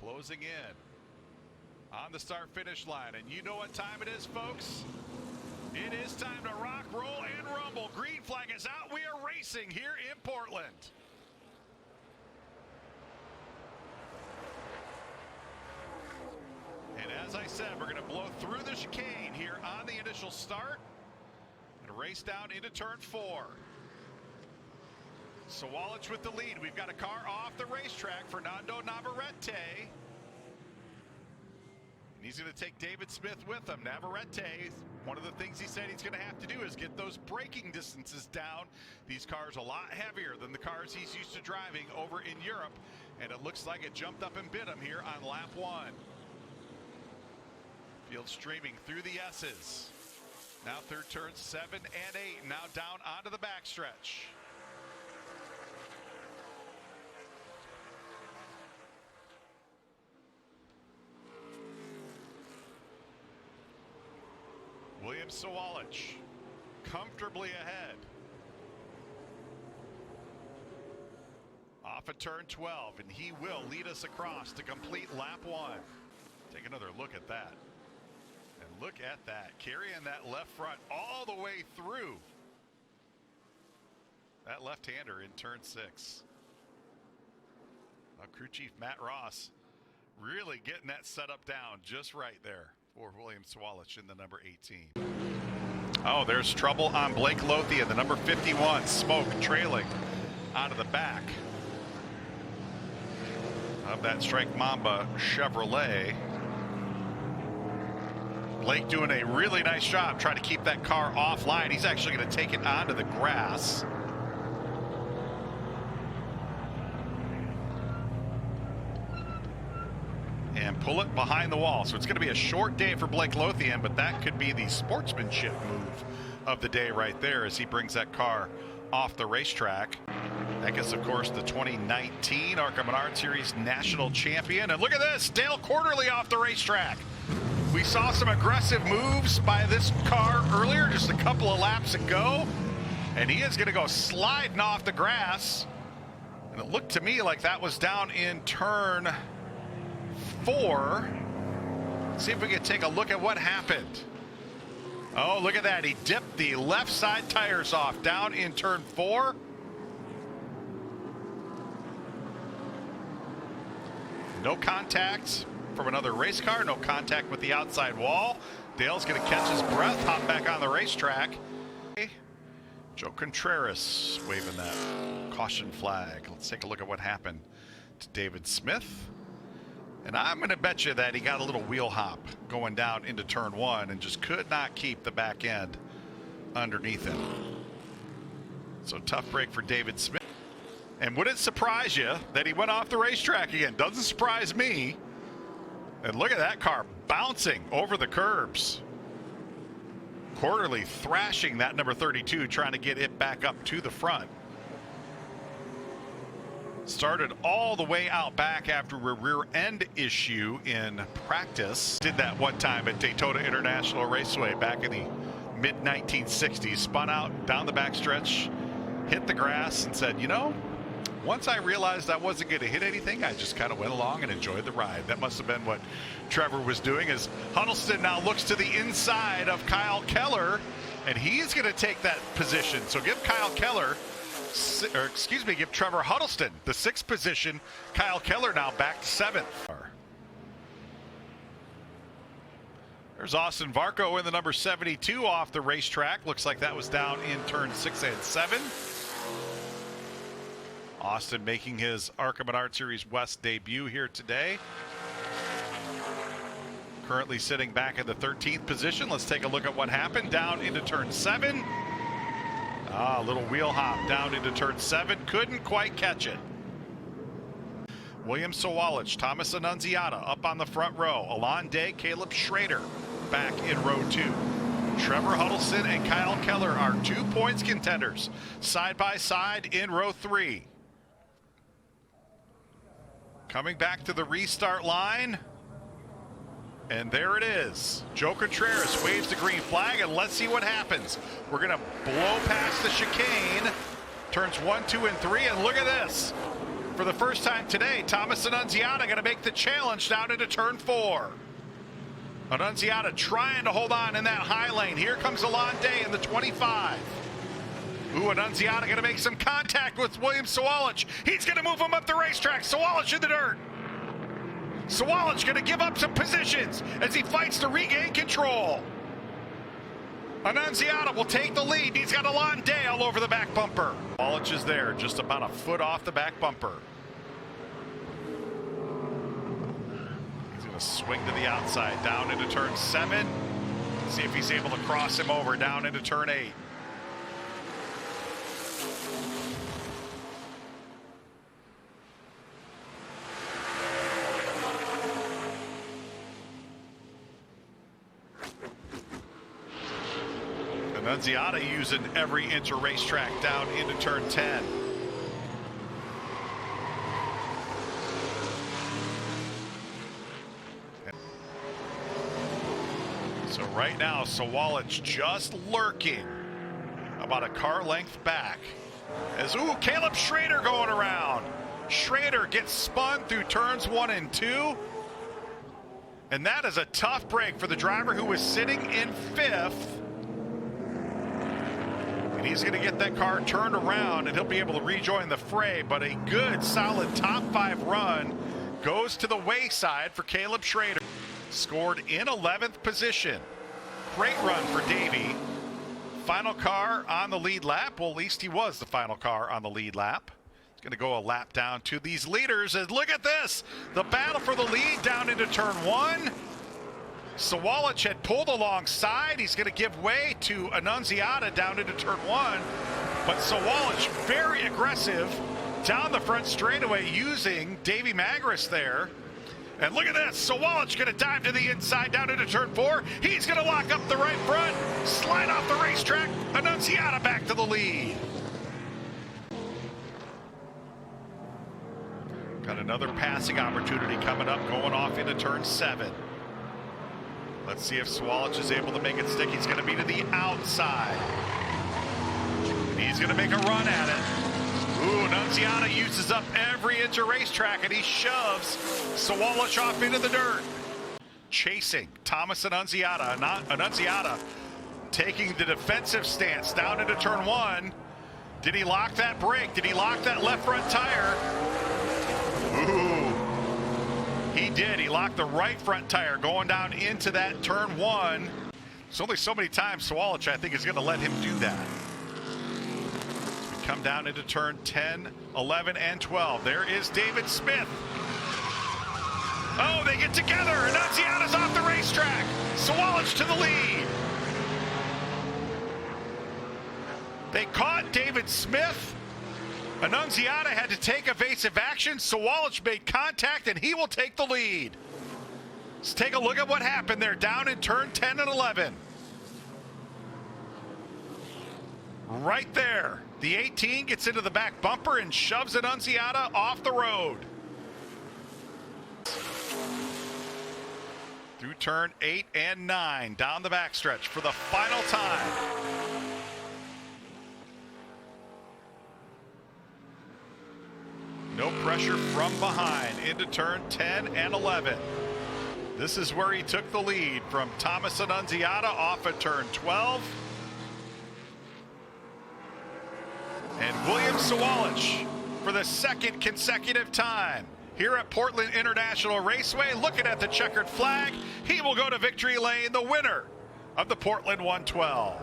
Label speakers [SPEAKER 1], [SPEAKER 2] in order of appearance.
[SPEAKER 1] closing in on the start-finish line. And you know what time it is, folks? It is time to rock, roll, and rumble. Green flag is out. We are racing here in Portland. And as I said, we're going to blow through the chicane here on the initial start and race down into turn 4. Sawalich with the lead. We've got a car off the racetrack, Fernando Navarrete. And he's going to take David Smith with him. Navarrete, one of the things he said he's going to have to do is get those braking distances down. These cars are a lot heavier than the cars he's used to driving over in Europe. And it looks like it jumped up and bit him here on lap 1. Field streaming through the S's. Now through turns 7 and 8. Now down onto the backstretch. William Sawalich comfortably ahead. Off at turn 12, and he will lead us across to complete lap 1. Take another look at that. And look at that, carrying that left front all the way through. That left-hander in turn 6. Crew Chief Matt Ross really getting that setup down just right there for William Sawalich in the number 18. Oh, there's trouble on Blake Lothian, the number 51. Smoke trailing out of the back of that Strike Mamba Chevrolet. Blake doing a really nice job trying to keep that car offline. He's actually going to take it onto the grass. And pull it behind the wall. So it's going to be a short day for Blake Lothian, but that could be the sportsmanship move of the day right there as he brings that car off the racetrack. That is, of course, the 2019 ARCA Menards Series National Champion. And look at this, Dale Quarterly off the racetrack. We saw some aggressive moves by this car earlier, just a couple of laps ago. And he is going to go sliding off the grass. And it looked to me like that was down in turn 4. Let's see if we can take a look at what happened. Oh, look at that. He dipped the left side tires off down in turn 4. No contact from another race car, no contact with the outside wall. Dale's going to catch his breath, hop back on the racetrack. Joe Contreras waving that caution flag. Let's take a look at what happened to David Smith. And I'm going to bet you that he got a little wheel hop going down into turn 1 and just could not keep the back end underneath him. So tough break for David Smith. And would it surprise you that he went off the racetrack again? Doesn't surprise me. And look at that car bouncing over the curbs. Quarterly thrashing that number 32, trying to get it back up to the front. Started all the way out back after a rear end issue in practice. Did that one time at Daytona International Raceway back in the mid-1960s. Spun out down the backstretch, hit the grass, and said, you know, once I realized I wasn't going to hit anything, I just kind of went along and enjoyed the ride. That must have been what Trevor was doing, as Huddleston now looks to the inside of Kyle Keller, and he's going to take that position. So give Kyle Keller, or excuse me, give Trevor Huddleston the 6th position. Kyle Keller now back to 7th. There's Austin Varco in the number 72 off the racetrack. Looks like that was down in turn 6 and 7. Austin making his ARCA Menards Series West debut here today. Currently sitting back in the 13th position. Let's take a look at what happened down into turn 7. A little wheel hop down into turn 7. Couldn't quite catch it. William Sawalich, Thomas Annunziata up on the front row. Alon Day, Caleb Schrader back in row 2. Trevor Huddleston and Kyle Keller are 2 points contenders side by side in row 3. Coming back to the restart line. And there it is. Joe Contreras waves the green flag, and let's see what happens. We're going to blow past the chicane. Turns 1, 2, and 3, and look at this. For the first time today, Thomas Annunziata going to make the challenge down into turn 4. Annunziata trying to hold on in that high lane. Here comes Alon Day in the 25. Ooh, Annunziata going to make some contact with William Sawalich. He's going to move him up the racetrack. Sawalich in the dirt. Sawalich going to give up some positions as he fights to regain control. Annunziata will take the lead. He's got Alon Day all over the back bumper. Sawalich is there, just about a foot off the back bumper. He's going to swing to the outside, down into turn 7. See if he's able to cross him over down into turn 8. Annunziata using every inch of racetrack down into turn 10. So right now, Sawalich just lurking about a car length back. As, ooh, Caleb Schrader going around. Schrader gets spun through turns 1 and 2. And that is a tough break for the driver who was sitting in 5th. And he's going to get that car turned around and he'll be able to rejoin the fray. But a good, solid top 5 run goes to the wayside for Caleb Schrader. Scored in 11th position. Great run for Davey. Final car on the lead lap. Well, at least he was the final car on the lead lap. He's going to go a lap down to these leaders. And look at this. The battle for the lead down into turn 1. Sawalich had pulled alongside. He's going to give way to Annunziata down into turn 1. But Sawalich very aggressive down the front straightaway using Davey Magris there. And look at this. Sawalich going to dive to the inside down into turn 4. He's going to lock up the right front. Slide off the racetrack. Annunziata back to the lead. Got another passing opportunity coming up going off into turn 7. Let's see if Sawalich is able to make it stick. He's going to be to the outside. He's going to make a run at it. Ooh, Annunziata uses up every inch of racetrack and he shoves Sawalich off into the dirt. Chasing Thomas Annunziata. Annunziata taking the defensive stance down into turn 1. Did he lock that brake? Did he lock that left front tire? Ooh. He did. He locked the right front tire going down into that turn 1. There's only so many times Sawalich, I think, is going to let him do that. We come down into turn 10, 11, and 12. There is David Smith. Oh, they get together. Annunziata's off the racetrack. Sawalich to the lead. They caught David Smith. Annunziata had to take evasive action. Sawalich made contact, and he will take the lead. Let's take a look at what happened there down in turn 10 and 11. Right there, the 18 gets into the back bumper and shoves Annunziata off the road. Through turn 8 and 9, down the backstretch for the final time. No pressure from behind into turn 10 and 11. This is where he took the lead from Thomas Annunziata off at turn 12. And William Sawalich for the 2nd consecutive time here at Portland International Raceway, looking at the checkered flag. He will go to victory lane, the winner of the Portland 112.